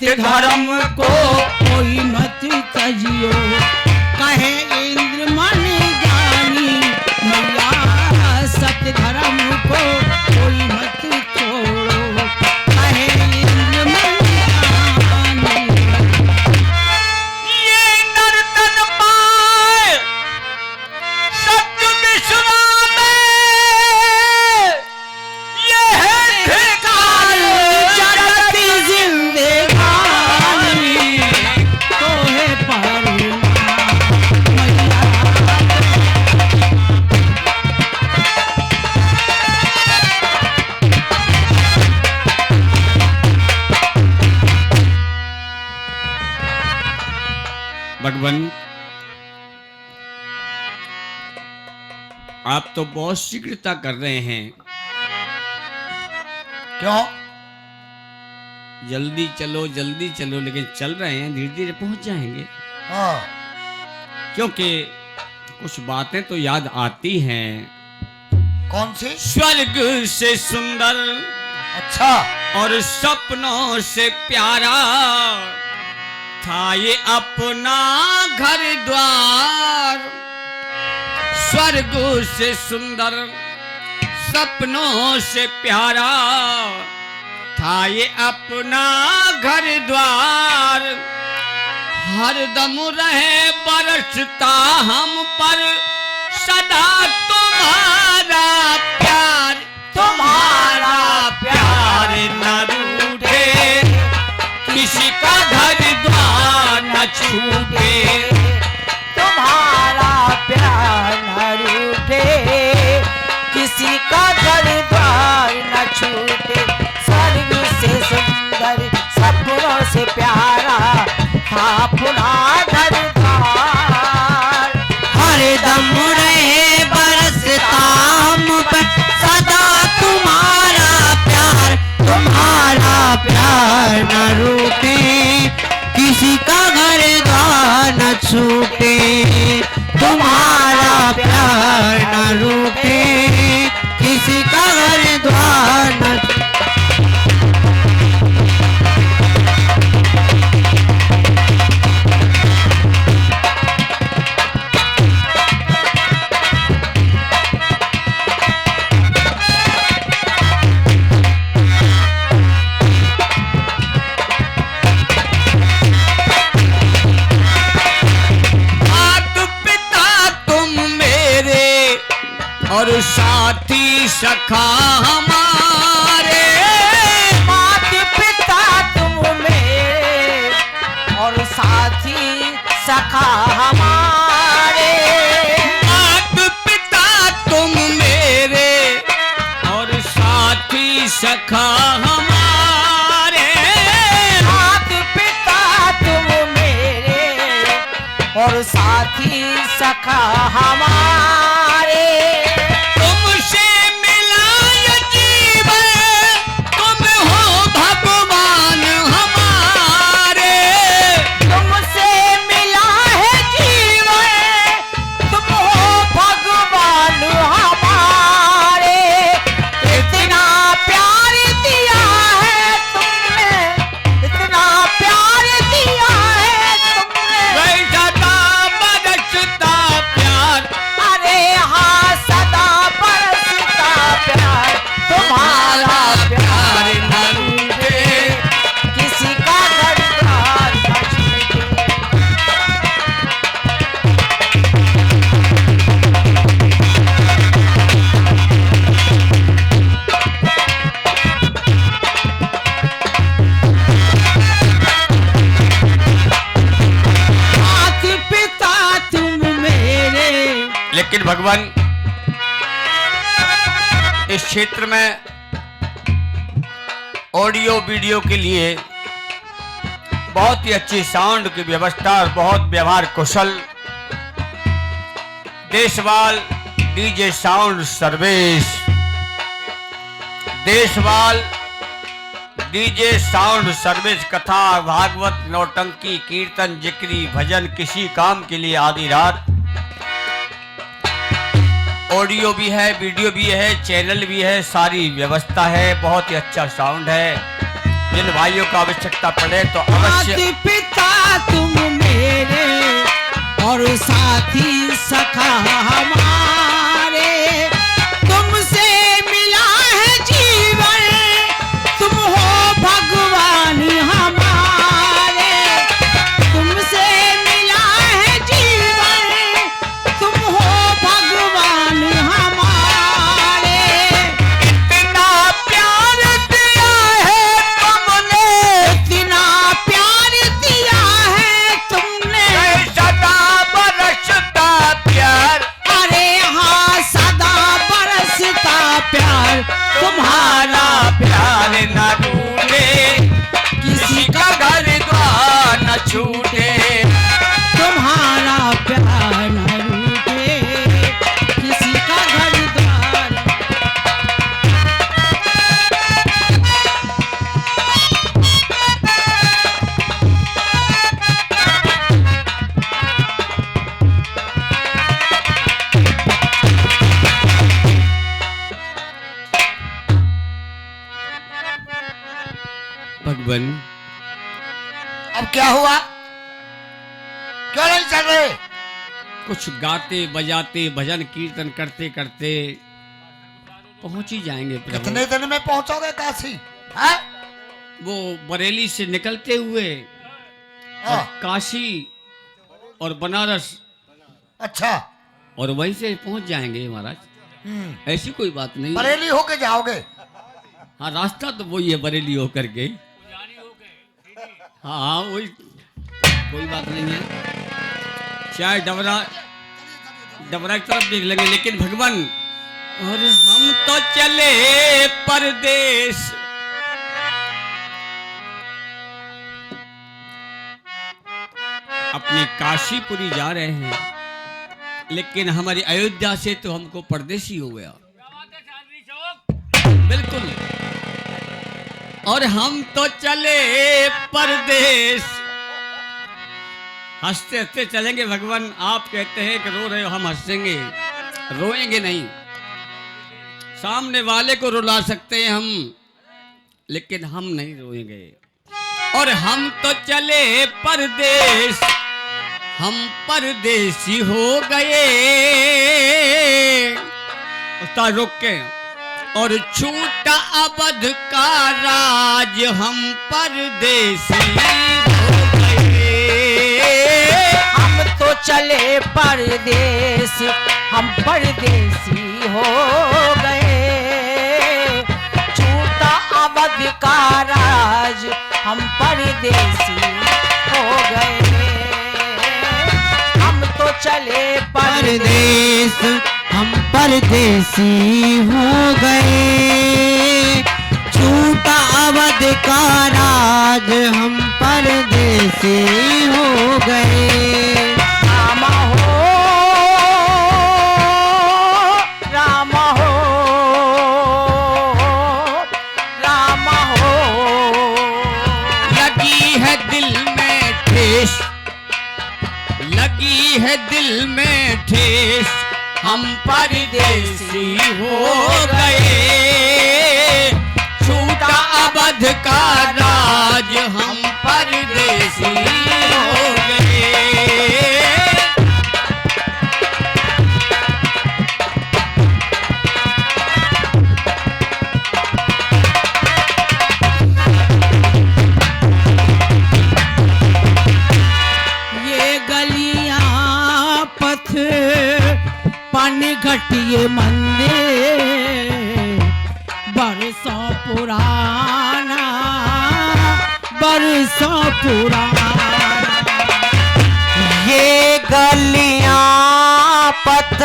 सत्य धर्म को कोई मत तजियो, कहे इंद्र मन ज्ञानी मैया सत्य धर्म को कोई मत छोड़ो, कहे इंद्र मन ज्ञानी। ये नर्तन पाए सत्य विश्राम में, ये है धिक्कार जगती जिंदगानी तो है परिणाम मैया। भगवान आप तो बहुत शीघ्रता कर रहे हैं, क्यों? जल्दी चलो, लेकिन चल रहे हैं, धीरे धीरे पहुंच जाएंगे। हाँ, क्योंकि कुछ बातें तो याद आती हैं। कौन सी? स्वर्ग से सुंदर अच्छा, और सपनों से प्यारा था ये अपना घर द्वार। स्वर्ग से सुंदर सपनों से प्यारा था ये अपना घर द्वार। हरदम रहे बरसता हम पर सदा तुम्हारा प्यार, तुम्हारा प्यार न रूठे, किसी का घर द्वार न छूटे, तुम्हारा प्यार न रूठे, किसी का घर द्वार न छूटे। स्वर्ग से सुंदर सपनों से प्यारा था अपना घर द्वार। हरदम रहे बरसता हम पर सदा तुम्हारा प्यार, तुम्हारा प्यार न रूठे, किसी का घर द्वार न छूटे, तुम्हारा प्यार न रूठे, किसी का घर द्वार न छूटे। और साथी सखा हमारे, मात पिता तुम मेरे और साथी सखा हमारे। मात पिता तुम मेरे और साथी सखा हमारे। मात पिता तुम मेरे और साथी सखा हमारे। तुमसे मिला ये जीवन, तुम हो भगवान हमारे। तुमसे मिला है जीवन, तुम हो भगवान हमारे। इतना प्यार दिया है तुमने, इतना प्यार दिया है तुमने। सदा बरसता प्यार, अरे हाँ सदा बरसता प्यार, तुम्हारा प्यार न रूठे, किसी का घर द्वार न छूटे। मात पिता तुम मेरे। लेकिन भगवान इस क्षेत्र में ऑडियो वीडियो के लिए बहुत ही अच्छी साउंड की व्यवस्था और बहुत व्यवहार कुशल Deshwal DJ sound service, Deshwal DJ sound service कथा भागवत नौटंकी कीर्तन जिक्री भजन किसी काम के लिए आधी रात ऑडियो भी है, वीडियो भी है, चैनल भी है, सारी व्यवस्था है, बहुत ही अच्छा साउंड है। जिन भाइयों को आवश्यकता पड़े तो माता अवश्य। पिता तुम मेरे और साथी सखा हमारे, तुमसे मिला है जीवन, तुम हो भगवान हमारे। तुमसे मिला है जीवन, तुम हो भगवान हमारे। इतना प्यार दिया है तुमने, इतना प्यार दिया है तुमने, सदा बरसता प्यार, अरे हाँ सदा बरसता प्यार। तुम्हारा प्यार न रूठे, किसी का घर द्वार न छूटे। तुम्हारा प्यार न रूठे, किसी का घर द्वार। भगवान, अब क्या हुआ? क्यों नहीं चल रहे? कुछ गाते बजाते भजन कीर्तन करते करते पहुंच ही जाएंगे प्रभु। कितने दिन में पहुंचोगे काशी? हैं? वो बरेली से निकलते हुए और हाँ, काशी और बनारस अच्छा। और वहीं से पहुंच जाएंगे महाराज। ऐसी कोई बात नहीं। बरेली होके जाओगे? हाँ, रास्ता तो वही है, बरेली होकर के। हाँ हाँ, वही, कोई बात नहीं है। चाहे डबरा की तरफ देख लेंगे, लेकिन भगवान, और हम तो चले परदेश, अपनी काशीपुरी जा रहे हैं, लेकिन हमारी अयोध्या से तो हमको परदेसी हो गया। बिल्कुल। और हम तो चले परदेश, हंसते हंसते चलेंगे भगवान। आप कहते हैं कि रो रहे हो, हम हंसेंगे, रोएंगे नहीं। सामने वाले को रुला सकते हैं हम, लेकिन हम नहीं रोएंगे। और हम तो चले परदेश, हम परदेसी हो गए। उस्ताद रुक के, और छूटा अवध का राज, हम परदेसी हो गए। हम तो चले परदेस, हम परदेसी हो गए। छूटा अवध का राज, हम परदेसी हो गए। हम तो चले परदेश हम परदेसी हो गए, छूटा अवध का राज, हम परदेसी हो गए। राम हो, राम हो, राम हो। लगी है दिल में ठेस, लगी है दिल में ठेस, हम परदेसी हो गए। छूटा अवध का राज, हम परदेसी हो गए। ये गलियां पथ पानीघट ये मंदिर, बरसों पुराना, बरसों पुराना। ये गलियां पथ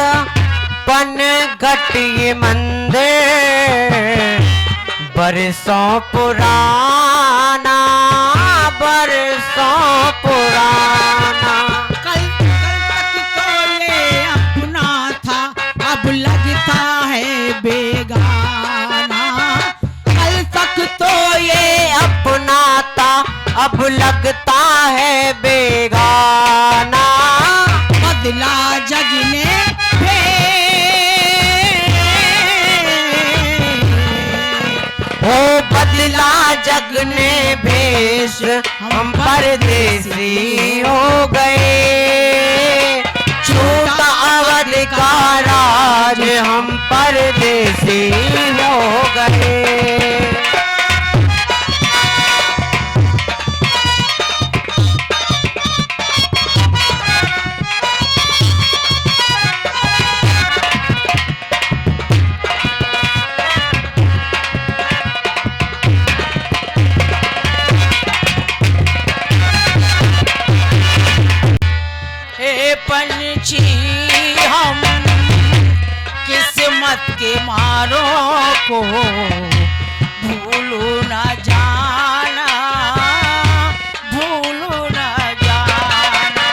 पनघट ये मंदिर, बरसों पुराना, बरसों पुराना। कल तक तो ये अपना था, अब लगता है बेगाना। कल तक तो ये अपना था, अब लगता है बेगाना। बदला जग ने ओ बदला बदला जग ने भेष हम परदेसी हो गए, छूटा अवध का राज हम परदेसी हो गए। पंछी हम किस्मत के मारों को भूलो न जाना, भूलो न जाना।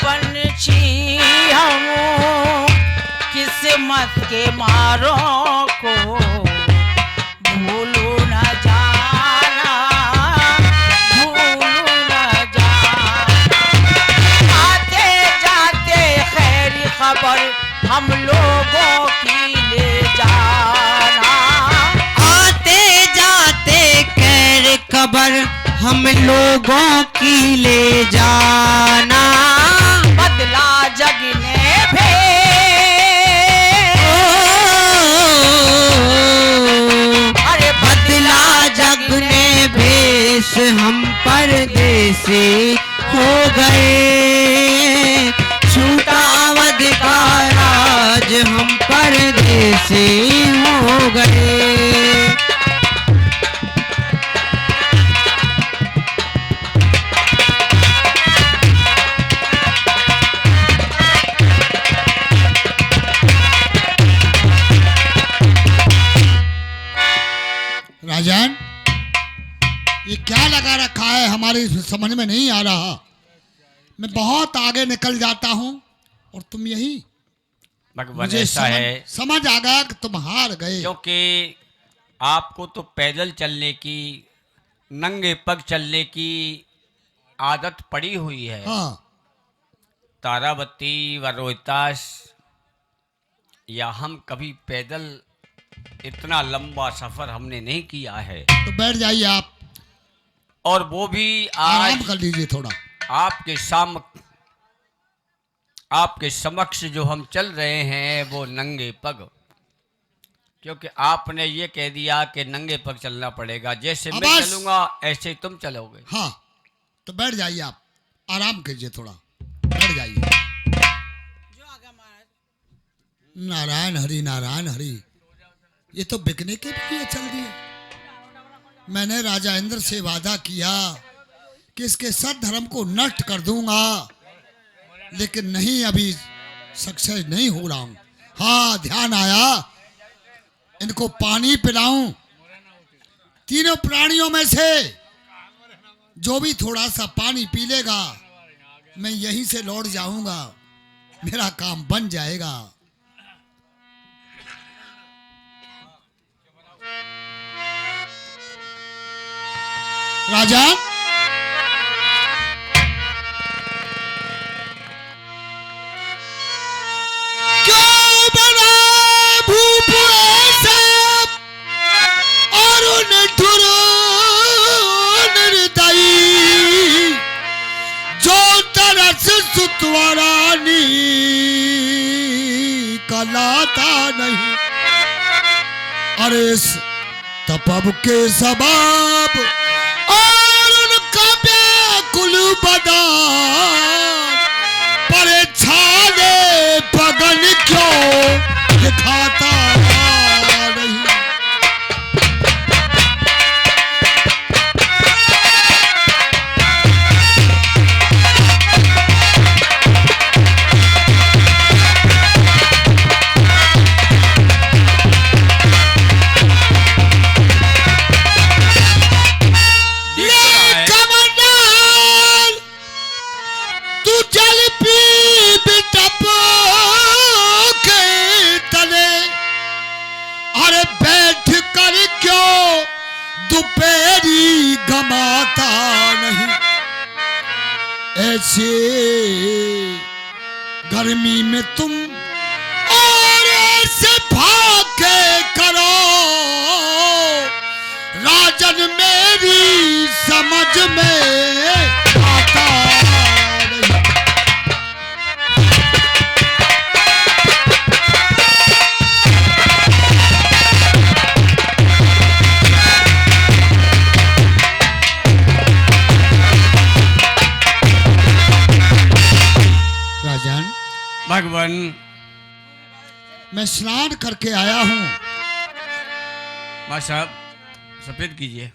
पंछी हम किस्मत के मारों को भूलो न जाना, भूलो न जाना। आते जाते खैर खबर हम लोगों की ले जाना, आते जाते खैर खबर हम लोगों की ले जाना। बदला जग ने बदला जग ने भेष हम परदेसी हो गए, छूटा अवध का राज हम परदेसी हो गए। राजन, ये क्या लगा रखा है हमारी समझ में नहीं आ रहा। मैं बहुत आगे निकल जाता हूँ और तुम यही। भगवान मुझे ऐसा है समझ आ गया कि तुम हार गए। क्योंकि आपको तो पैदल चलने की, नंगे पग चलने की आदत पड़ी हुई है। हाँ, तारावती व रोहतास या हम कभी पैदल इतना लंबा सफर हमने नहीं किया है। तो बैठ जाइए आप और वो भी आराम आज कर लीजिए थोड़ा। आपके समक्ष जो हम चल रहे हैं वो नंगे पग, क्योंकि आपने ये कह दिया कि नंगे पग चलना पड़ेगा। जैसे मैं बस। चलूंगा ऐसे तुम चलोगे। हाँ, तो बैठ जाइए आप, आराम कीजिए थोड़ा, बैठ जाइए। नारायण हरि, नारायण हरि। ये तो बिकने के लिए चल दिए। मैंने राजा इंद्र से वादा किया कि इसके सद्धर्म को नष्ट कर दूंगा, लेकिन नहीं, अभी सक्सेस नहीं हो रहा हूं। हाँ, ध्यान आया, इनको पानी पिलाऊं। तीनों प्राणियों में से जो भी थोड़ा सा पानी पी लेगा, मैं यहीं से लौट जाऊंगा, मेरा काम बन जाएगा। राजा, क्यों बना भूप ऐसा और निठुर निर्दयी, जो तरस सुतवारानी कलाता नहीं। अरे इस तपब के सबब और उनका व्याकुल बदान पर छाले पगन क्यों दिखाता नहीं। दोपहरी गमाता ऐसे गर्मी में तुम और ऐसे भागे करो, राजन मेरी समझ में आता नहीं। राजन, भगवान मैं स्नान करके आया हूँ। माँ साहब सफेद कीजिए,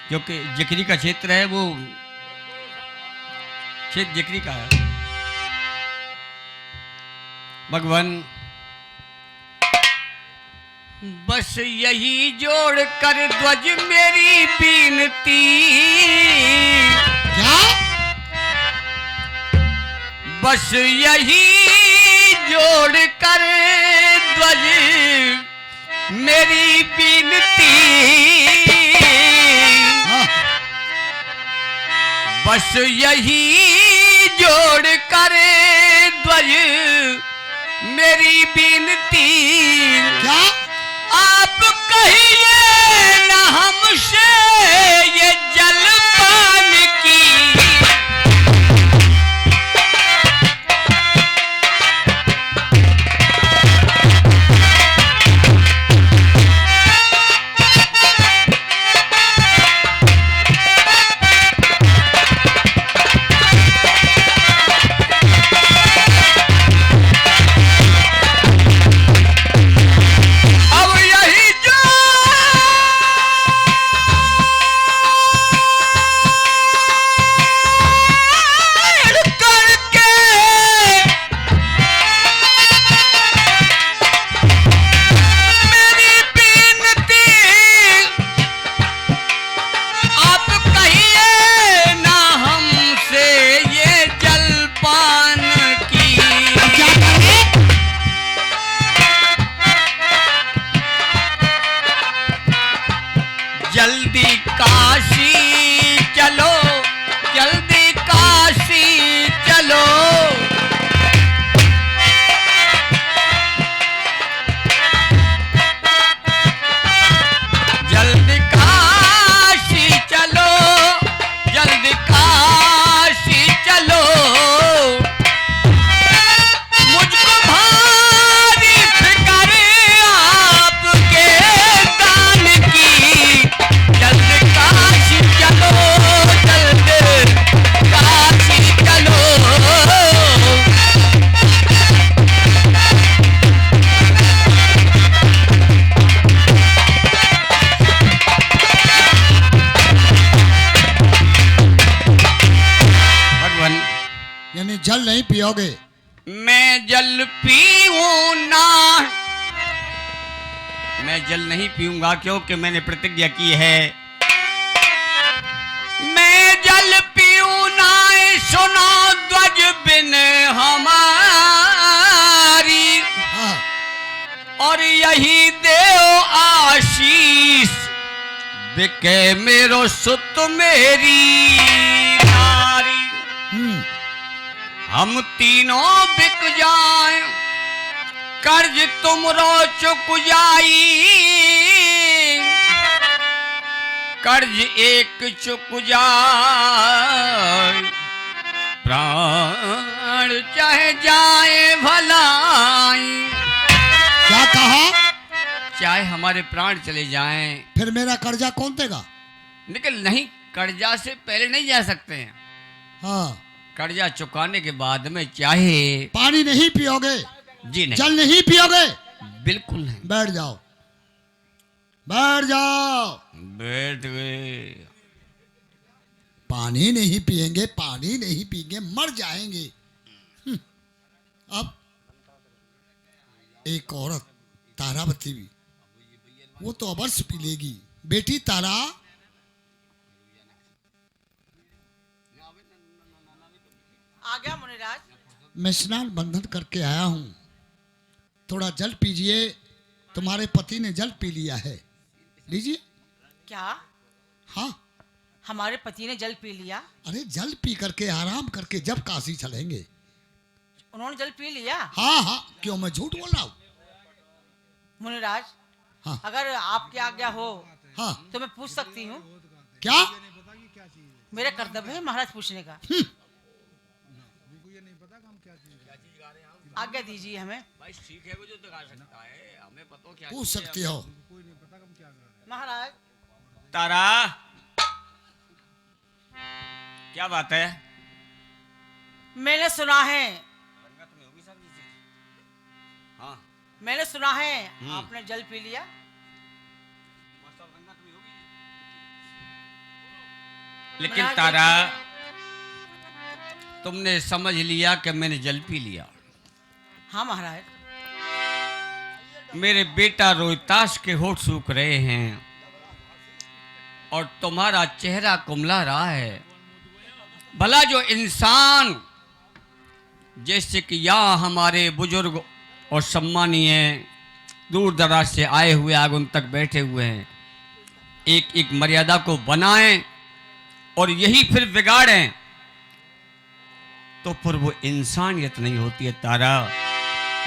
क्योंकि जिक्री का क्षेत्र है, वो क्षेत्र जिक्री का है। भगवान बस यही जोड़ कर ध्वज मेरी बीनती, क्या? बस यही जोड़ कर ध्वज मेरी बीनती, हाँ, बस यही जोड़ कर ध्वज मेरी बीनती, क्या? आप कहिए न हमसे ये जलपान की। अब यही जोड़ करके मेरी बीनती, आप कहिए ना हमसे ये जलपान की। क्या करें? जल्दी काशी चलो, जल्दी काशी चलो, जल्दी काशी चलो, जल्दी काशी चलो, मुझको भारी फिक्र आपके दान की। जल्दी काशी चलो, जल्दी काशी चलो, भगवान यानी जल नहीं पियोगे? मैं जल पीऊं ना, मैं जल नहीं पीऊंगा, क्योंकि मैंने प्रतिज्ञा की है। मैं जल पीऊं ना, सुनो ध्वज बिन हमारी, हाँ, और यही देव आशीष, बिके मेरो सुत मेरी नारी। हम तीनों बिक जाएं, कर्ज तुमरो चुक जाई, कर्ज एक चुक जाए, प्राण चाहे जाए भलाई। क्या कहा? चाहे हमारे प्राण चले जाएं, फिर मेरा कर्जा कौन देगा? लेकिन नहीं, कर्जा से पहले नहीं जा सकते हैं। हाँ, कर्जा चुकाने के बाद में चाहे। पानी नहीं पियोगे? जी नहीं, जल नहीं पियोगे? बिल्कुल नहीं। बैठ जाओ, बैठ जाओ। बैठ गए। पानी नहीं पिएंगे, पानी नहीं पिएंगे, मर जाएंगे। अब एक औरत तारावती भी, वो तो अवश्य पी लेगी। बेटी तारा, आ गया मुनिराज। मैं स्नान बंधन करके आया हूं, थोड़ा जल पीजिए। तुम्हारे पति ने जल पी लिया है, लीजिए। क्या? हाँ, हमारे पति ने जल पी लिया। अरे जल पी करके आराम करके जब काशी चलेंगे। उन्होंने जल पी लिया। हाँ हाँ, क्यों मैं झूठ बोल रहा हूँ? मुनिराज, हाँ अगर आपकी आज्ञा हो हाँ। तो मैं पूछ सकती हूँ? क्या? मेरा कर्तव्य है महाराज पूछने का। आज्ञा दीजिए हमें। भाई ठीक है, वो जो दिखा सकता है, हमें पता क्या पूछ सकती हो। महाराज, तारा, क्या बात है? मैंने सुना है, हाँ, मैंने सुना है आपने जल पी लिया। लेकिन महाराज, तारा, तुमने समझ लिया कि मैंने जल पी लिया। हाँ महाराज। मेरे बेटा रोहिताश के होठ सूख रहे हैं और तुम्हारा चेहरा कुमला रहा है। भला जो इंसान जैसे कि यहाँ हमारे बुजुर्ग और सम्मानीय दूर दराज से आए हुए आगुन तक बैठे हुए हैं, एक एक मर्यादा को बनाएं और यही फिर बिगाड़ें, तो फिर वो इंसानियत नहीं होती है। तारा,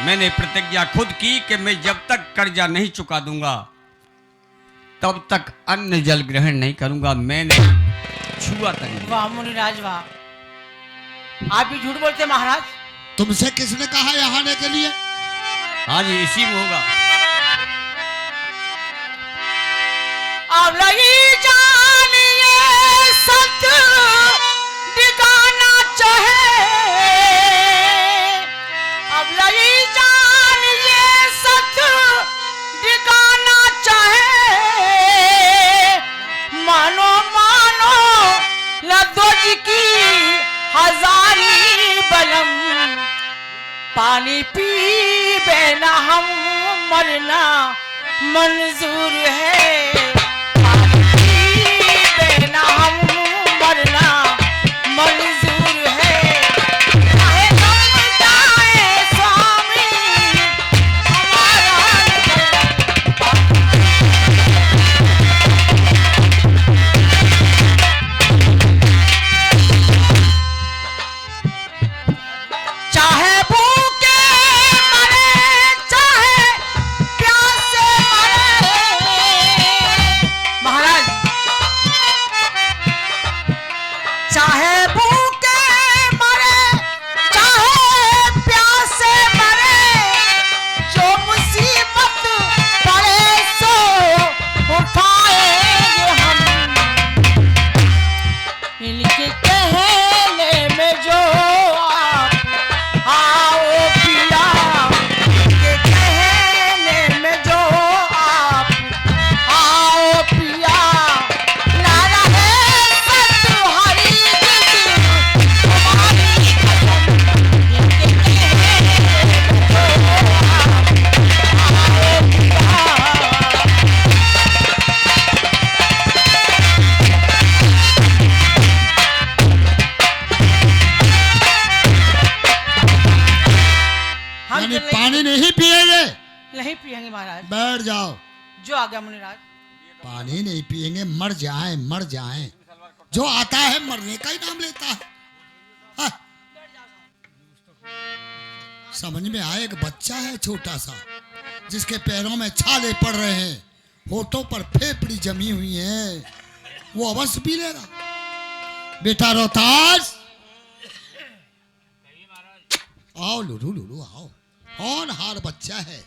मैंने प्रतिज्ञा खुद की कि मैं जब तक कर्जा नहीं चुका दूंगा तब तक अन्न जल ग्रहण नहीं करूंगा। मैंने छुआ तक नहीं। वाह मुनिराज वाह, आप भी झूठ बोलते महाराज। तुमसे किसने कहा यहाँ आने के लिए? हाँ जी, इसी में होगा। अब लगी जानिए सत दिखाना चाहे, अब लगी जानिए सत दिखाना चाहे, मानो मानो लद्दोज की हजारी बलम, पानी पी बेना हम मरना मंजूर है, पानी पी बेना हम मरना मंजूर है, चाहे हम जाए स्वामी हमारा चाहे भूखे मरे चाहे प्यासे मरे, महाराज चाहे भूखे मरे चाहे प्यासे मरे, जो मुसीबत पड़े सो उठाएंगे हम, इनके कहने में जो आओ पिया, के कहने में जो आप आओ पिया, ना रहे सत हरी तुम्हारी कसम, इनके कहने में जो आप आओ पिया। हम यानी जल पानी नहीं पिएंगे? नहीं पिएंगे महाराज। बैठ जाओ। जो आ गया मुनिराज। पानी नहीं पिएंगे, मर जाएं मर जाएं। जो आता है मरने का ही नाम लेता है। हाँ। समझ में आए, एक बच्चा है छोटा सा जिसके पैरों में छाले पड़ रहे हैं, होठों पर फेफड़ी जमी हुई है, वो अवश्य पी लेगा। बेटा रोहतास, आओ लुलू लुलू आओ। होनहार बच्चा है।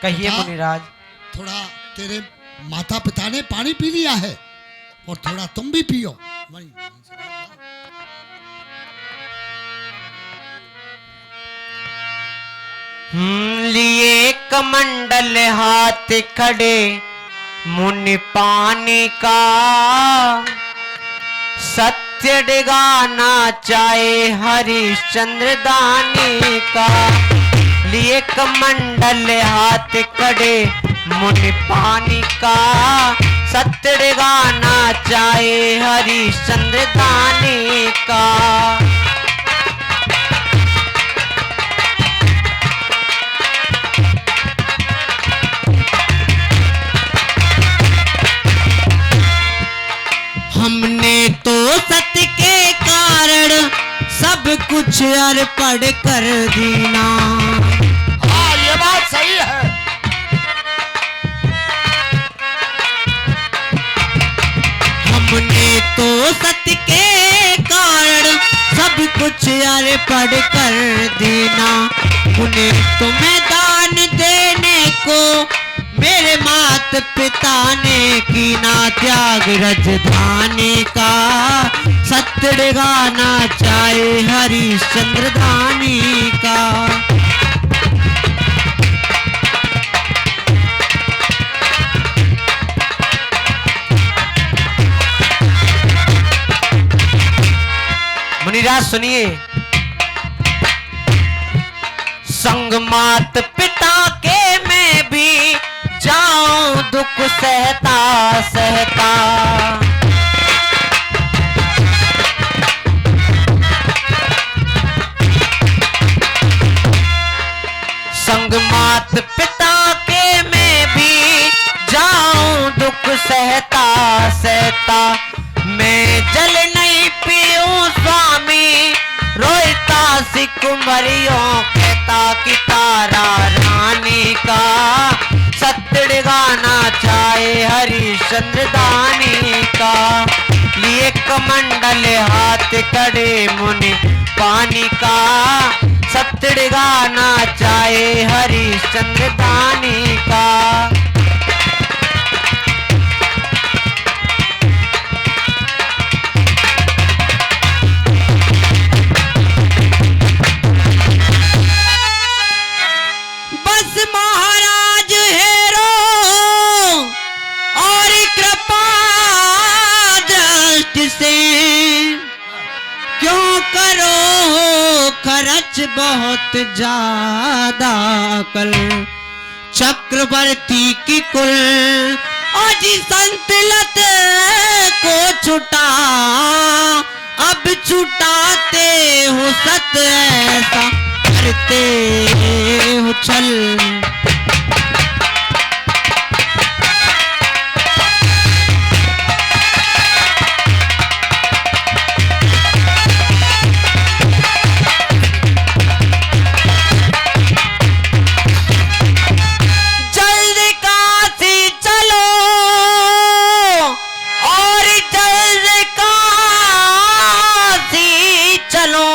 कहिए हाँ। मुनिराज। थोड़ा तेरे माता पिता ने पानी पी लिया है और थोड़ा तुम भी पियो। लिए कमंडल हाथ खड़े मुनि पानी का, सत्य डिगाना चाहे हरिश्चंद्र दानी का। लिए कमंडल हाथ खड़े मुनि पानी का, सत्य डिगाना चाहे हरिश्चंद्र दानी का। सत्य के कारण सब कुछ अर्पण कर दीना। हाँ, ये बात सही है। हमने तो सत्य के कारण सब कुछ अर्पण कर देना। उन्हें तुम्हें दान देने को मेरे माता पिता ने कीना त्याग राजधानी का। सत्य गाना चाहे हरिश्चंद्र दानी का। मुनिराज सुनिए, संग मात पिता के मैं भी जाऊं दुख सहता सहता। संग मात पिता के मैं भी जाऊं दुख सहता सहता। मैं जल नहीं पीऊं स्वामी रोता सी कुंवरियों कहता कि तारा रानी का। सत्य गाना चाहे हरिश्चंद्र दानी का। लिए कमंडल हाथ कड़े मुनि पानी का। सत्य गाना चाहे हरिश्चंद्र दानी का। महाराज हेरो और कृपा दृष्टि से क्यों करो खर्च बहुत ज्यादा कल। चक्रवर्ती की कुल आज संतलत को छुटा। अब छुटाते हो सत ऐसा करते हो छल। जल्द काशी चलो और जल्द काशी चलो।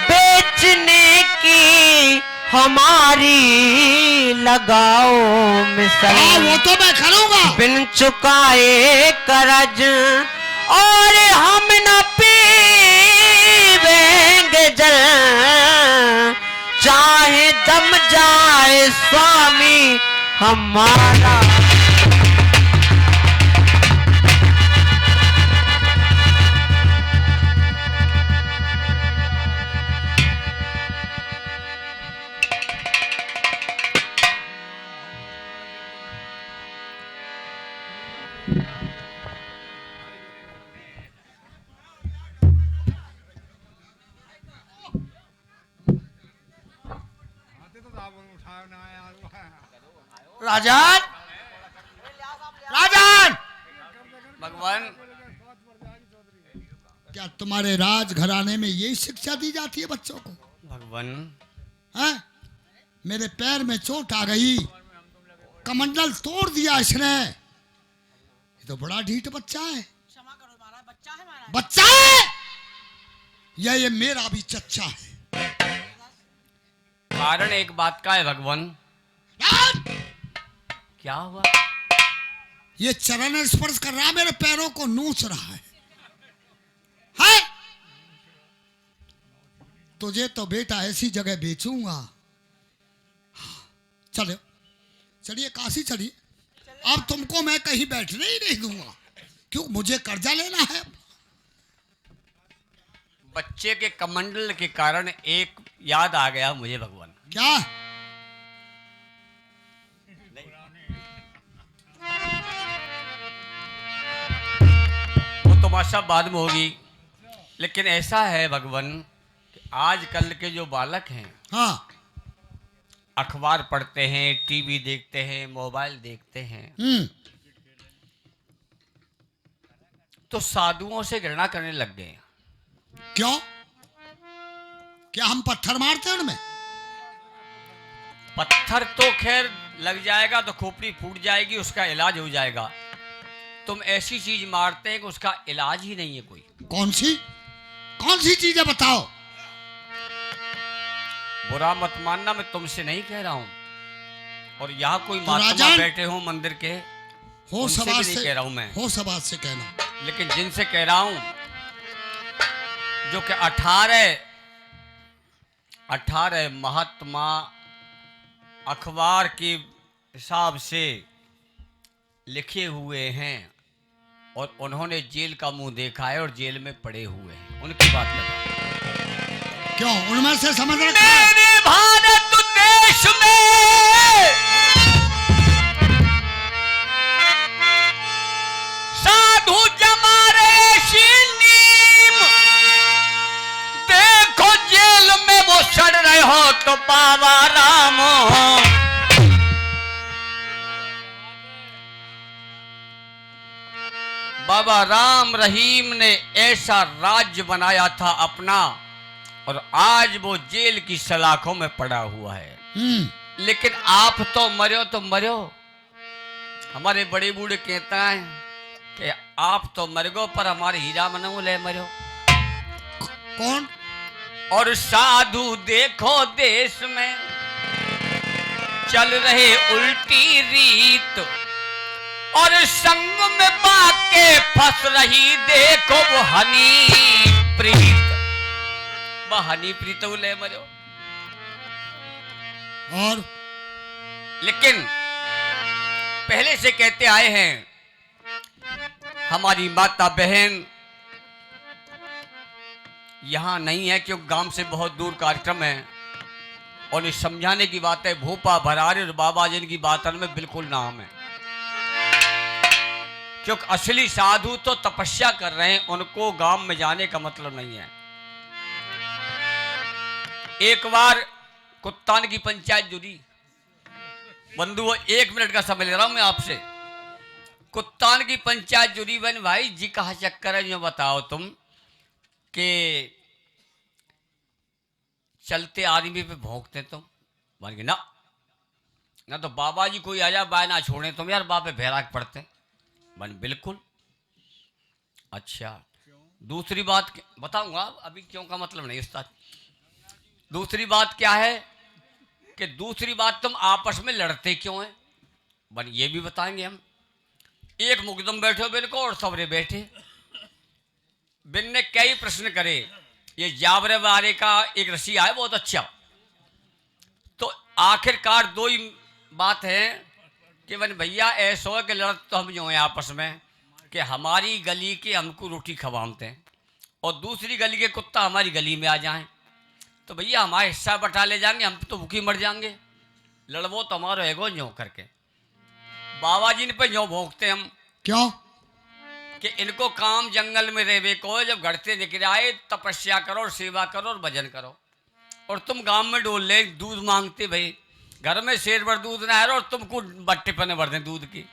बेचने की हमारी लगाओ मिसल। हाँ, वो तो मैं करूंगा। बिन चुकाए करज और हम न पीवेंगे जल। चाहे दम जाए स्वामी हमारा। राजन, राजन, भगवान क्या तुम्हारे राज घराने में यही शिक्षा दी जाती है बच्चों को? भगवान हैं? मेरे पैर में चोट आ गई, कमंडल तोड़ दिया इसने। ये तो बड़ा ढीठ बच्चा है। क्षमा करो महाराज, बच्चा है महाराज। बच्चा है या ये मेरा भी चच्चा है? कारण एक बात का है भगवान। राज, क्या हुआ? ये चरण स्पर्श कर रहा, मेरे पैरों को नोच रहा है। है? तुझे तो बेटा ऐसी जगह बेचूंगा। चलो चलिए, काशी चलिए। अब तुमको मैं कहीं बैठने ही नहीं दूंगा। क्यों? मुझे कर्जा लेना है। बच्चे के कमंडल के कारण एक याद आ गया मुझे भगवान। क्या? वो तमाशा बाद में होगी, लेकिन ऐसा है भगवान कि आजकल के जो बालक हैं, हाँ, अखबार पढ़ते हैं, टीवी देखते हैं, मोबाइल देखते हैं, तो साधुओं से घृणा करने लग गए। क्यों? क्या हम पत्थर मारते हैं उनमें? पत्थर तो खैर लग जाएगा तो खोपड़ी फूट जाएगी, उसका इलाज हो जाएगा। तुम ऐसी चीज मारते हैं कि उसका इलाज ही नहीं है कोई। कौन सी चीजें बताओ? बुरा मत मानना, मैं तुमसे नहीं कह रहा हूं, और यहाँ कोई तो महात्मा राजन, बैठे हो मंदिर के, हो उनसे सवाल भी नहीं से कह रहा हूं मैं, हो सवाल से कहना। लेकिन जिनसे कह रहा हूं जो कि 18 महात्मा अखबार के हिसाब से लिखे हुए हैं, और उन्होंने जेल का मुंह देखा है और जेल में पड़े हुए हैं, उनकी बात लगा। क्यों? उनमें से समझ रखा है? मेरे भारत देश में साधु जमारे नीम, देखो जेल में वो सड़ रहे हो तो बाबा राम हो। बाबा राम रहीम ने ऐसा राज्य बनाया था अपना, और आज वो जेल की सलाखों में पड़ा हुआ है। लेकिन आप तो मरो तो मरो, हमारे बड़े बूढ़े कहता है कि आप तो मर गो पर हमारे हीरा मनो ले मरो। कौन? और साधु देखो देश में चल रहे उल्टी रीत, और संग में बाके फंस रही देखो वो हनी प्रीत। वह हनी प्रीत ले मरो। और लेकिन पहले से कहते आए हैं, हमारी माता बहन यहां नहीं है क्योंकि गांव से बहुत दूर कार्यक्रम है, और इस समझाने की बात है भूपा भरारे और बाबा जी की बातन में बिल्कुल नाम है, क्योंकि असली साधु तो तपस्या कर रहे हैं, उनको गांव में जाने का मतलब नहीं है। एक बार कुत्तान की पंचायत जुड़ी, बंधु 1 मिनट का समय ले रहा हूं मैं आपसे। कुत्तान की पंचायत जुड़ी, बहन भाई जी कहा चक्कर है, जो बताओ तुम कि चलते आदमी पे भौंकते तुम? बन गए ना तो बाबा जी कोई आ जा बाय ना छोड़े तुम यार, बाप पे भैराक पड़ते। बन बिल्कुल। अच्छा, दूसरी बात बताऊंगा अभी, क्यों का मतलब नहीं उस्ताद। दूसरी बात क्या है कि दूसरी बात तुम आपस में लड़ते क्यों हैं? बन ये भी बताएंगे हम। एक मुकदम बैठे बिन को और सबरे बैठे, बिन ने कई प्रश्न करे। ये जावरे वारे का एक रसिया है बहुत अच्छा। तो आखिरकार 2 ही बात है कि बन भैया ऐसा है कि लड़त तो हम जो हैं आपस में कि हमारी गली के हमको रोटी खवामते हैं, और दूसरी गली के कुत्ता हमारी गली में आ जाएं तो भैया हमारा हिस्सा बटा ले जाएंगे, हम तो भूखी मर जाएंगे। लड़वो तो हमारा एगो जो करके बाबा जी ने पे जो भोंकते हम। क्यों? कि इनको काम जंगल में रहवे को, जब घर से निकल आए तपस्या करो और सेवा करो और भजन करो, और तुम गांव में डोल ले दूध मांगते, भाई घर में शेर भर दूध ना है और तुमको बट्टे पने भर दें दूध की।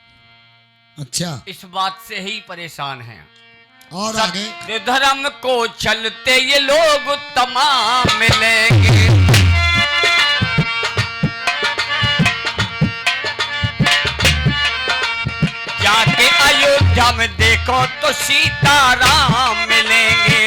अच्छा, इस बात से ही परेशान हैं। और आगे? सत्य धर्म को चलते ये लोग तमाम मिलेंगे, जाके अयोध्या में देखो तो सीताराम मिलेंगे।